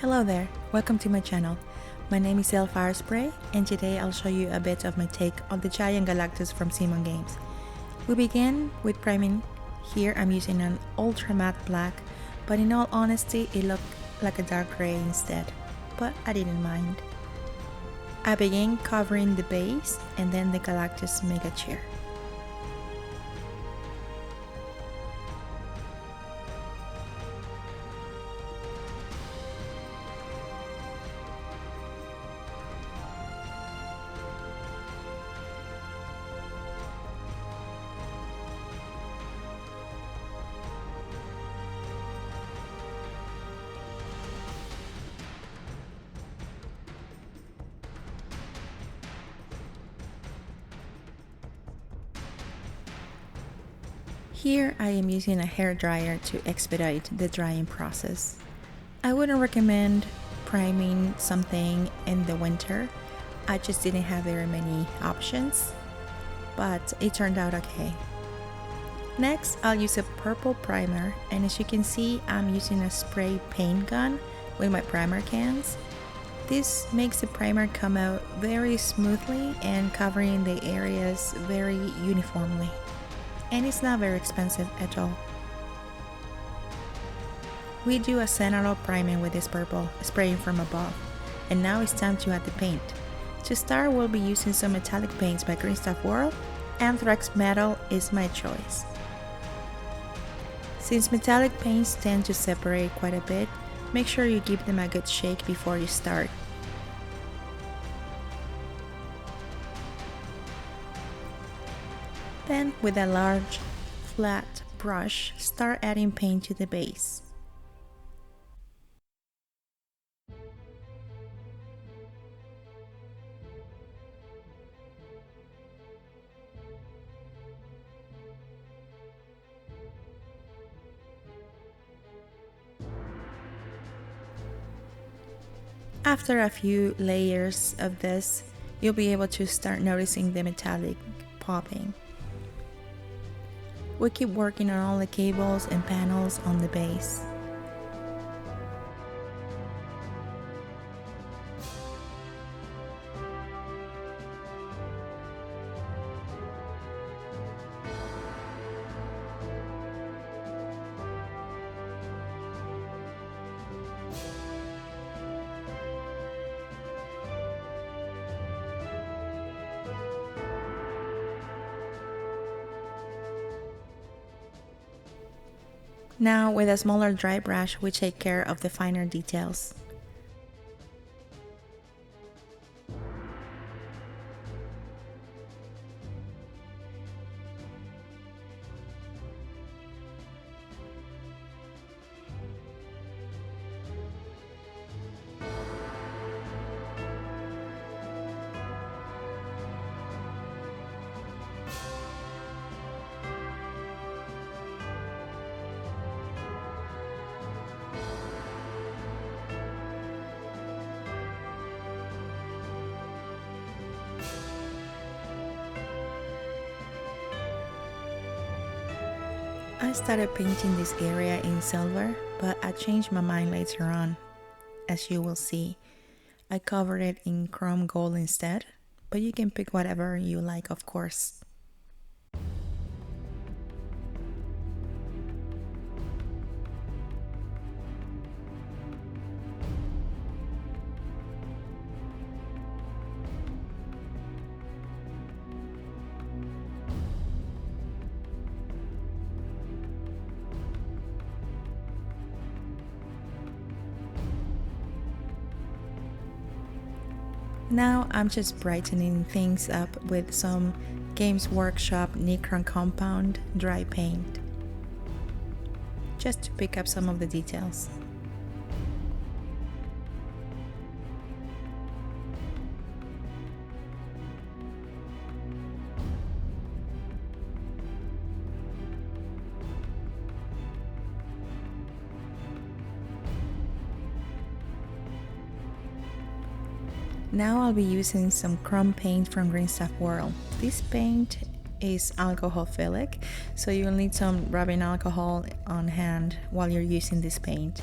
Hello there, welcome to my channel. My name is Firespray and today I'll show you a bit of my take on the Giant Galactus from CMON games. We begin with priming. Here I'm using an ultra matte black, but in all honesty it looked like a dark gray instead, but I didn't mind. I begin covering the base and then the Galactus megature. Here I am using a hair dryer to expedite the drying process. I wouldn't recommend priming something in the winter. I just didn't have very many options, but it turned out okay. Next, I'll use a purple primer, and as you can see, I'm using a spray paint gun with my primer cans. This makes the primer come out very smoothly and covering the areas very uniformly. And it's not very expensive at all. We do a center priming with this purple, spraying from above. And now it's time to add the paint. To start, we'll be using some metallic paints by Green Stuff World. Anthrax Metal is my choice. Since metallic paints tend to separate quite a bit, make sure you give them a good shake before you start. Then, with a large, flat brush, start adding paint to the base. After a few layers of this, you'll be able to start noticing the metallic popping. We keep working on all the cables and panels on the base. Now, with a smaller dry brush, we take care of the finer details. I started painting this area in silver, but I changed my mind later on, as you will see. I covered it in chrome gold instead, but you can pick whatever you like, of course. Now I'm just brightening things up with some Games Workshop Nicron Compound dry paint, just to pick up some of the details. Now I'll be using some chrome paint from Green Stuff World. This paint is alcohol-philic, so you'll need some rubbing alcohol on hand while you're using this paint.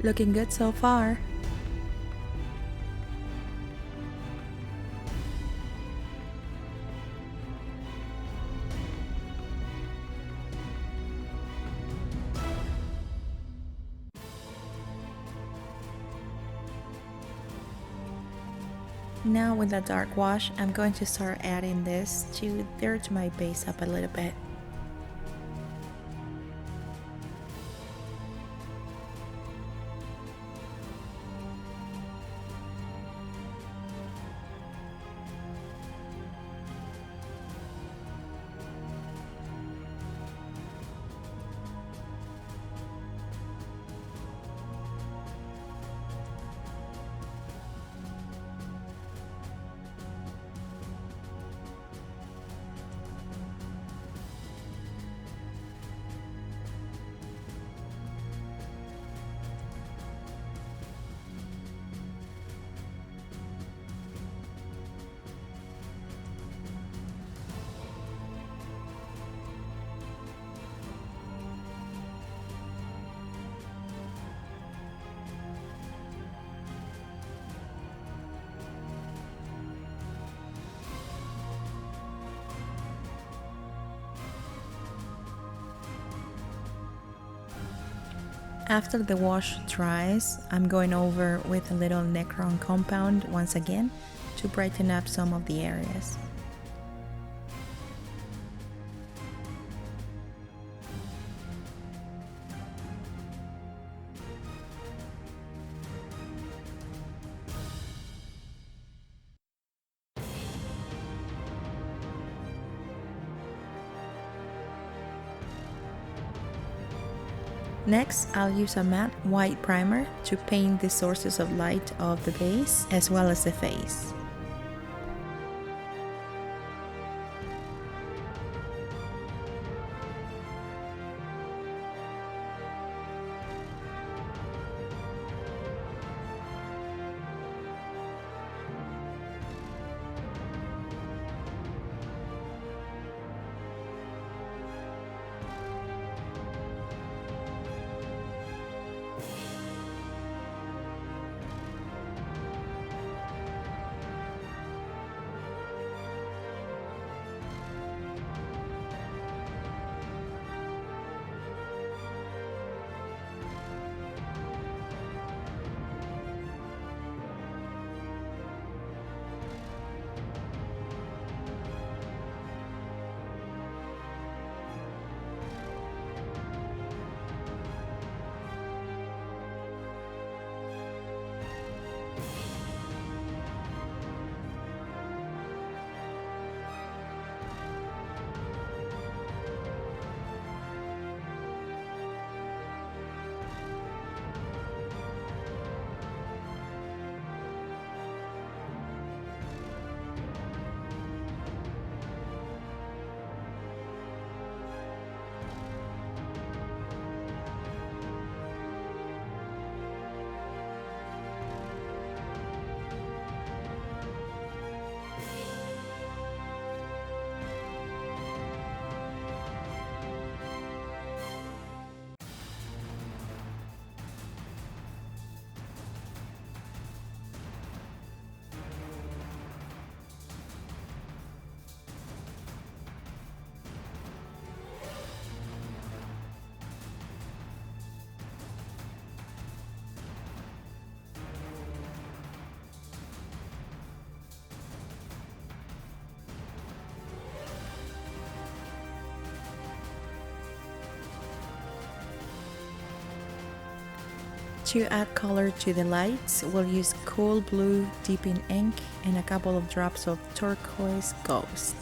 Looking good so far. Now with the dark wash, I'm going to start adding this to dirt my base up a little bit. After the wash dries, I'm going over with a little Necron compound once again to brighten up some of the areas. Next, I'll use a matte white primer to paint the sources of light of the base as well as the face. To add color to the lights, we'll use cool blue dipping ink and a couple of drops of Turquoise Ghost.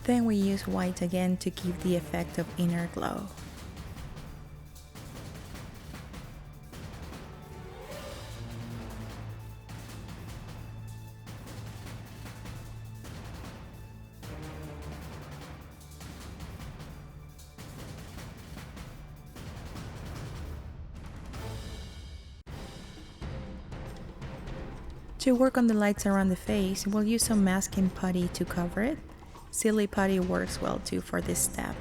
Then we use white again to give the effect of inner glow. To work on the lights around the face, we'll use some masking putty to cover it. Silly putty works well too for this step.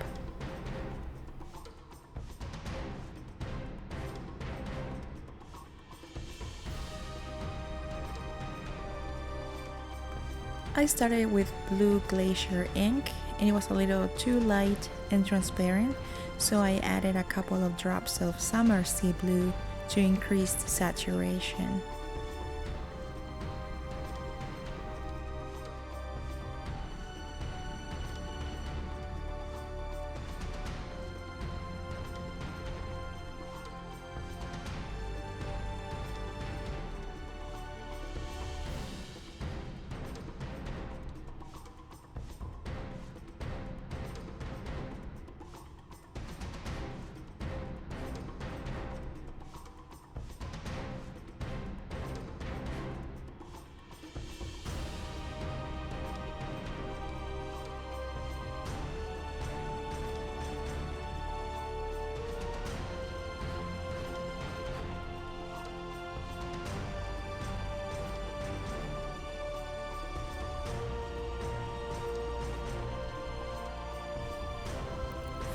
I started with blue Glacier ink and it was a little too light and transparent, so I added a couple of drops of Summersea Blue to increase the saturation.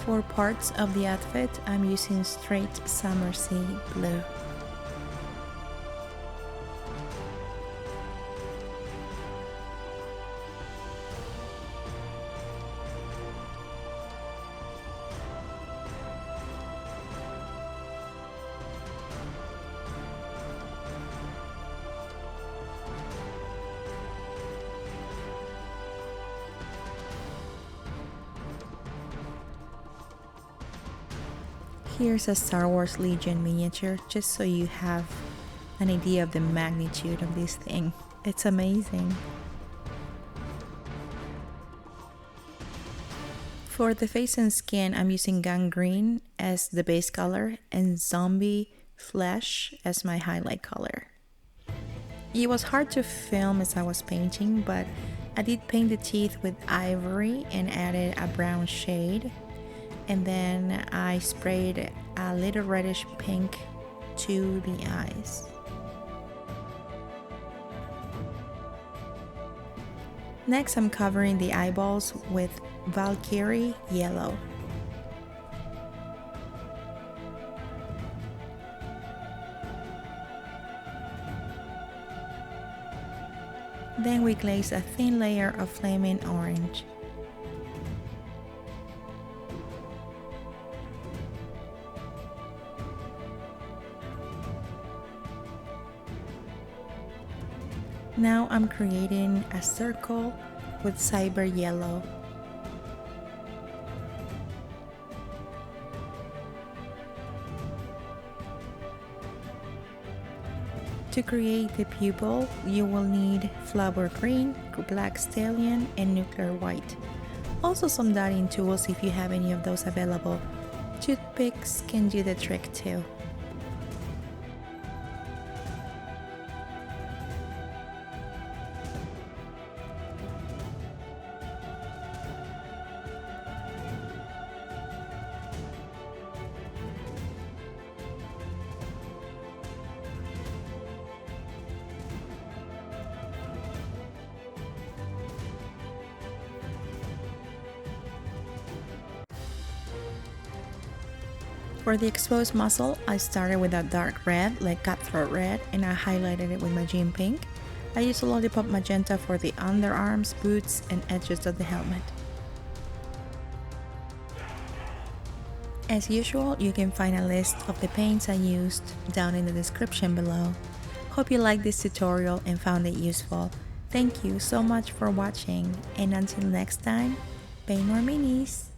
For parts of the outfit, I'm using straight Summersea Blue. Here's a Star Wars Legion miniature, just so you have an idea of the magnitude of this thing. It's amazing. For the face and skin, I'm using Gangrene as the base color and Zombie Flesh as my highlight color. It was hard to film as I was painting, but I did paint the teeth with ivory and added a brown shade. And then I sprayed a little reddish pink to the eyes. Next, I'm covering the eyeballs with Valkyrie Yellow. Then we glaze a thin layer of flaming orange. Now I'm creating a circle with Cyber Yellow. To create the pupil, you will need flower green, black Stallion, and nuclear white. Also some dotting tools if you have any of those available. Toothpicks can do the trick too. For the exposed muscle, I started with a dark red, like cutthroat red, and I highlighted it with my gym pink. I used a lollipop magenta for the underarms, boots, and edges of the helmet. As usual, you can find a list of the paints I used down in the description below. Hope you liked this tutorial and found it useful. Thank you so much for watching, and until next time, paint more minis!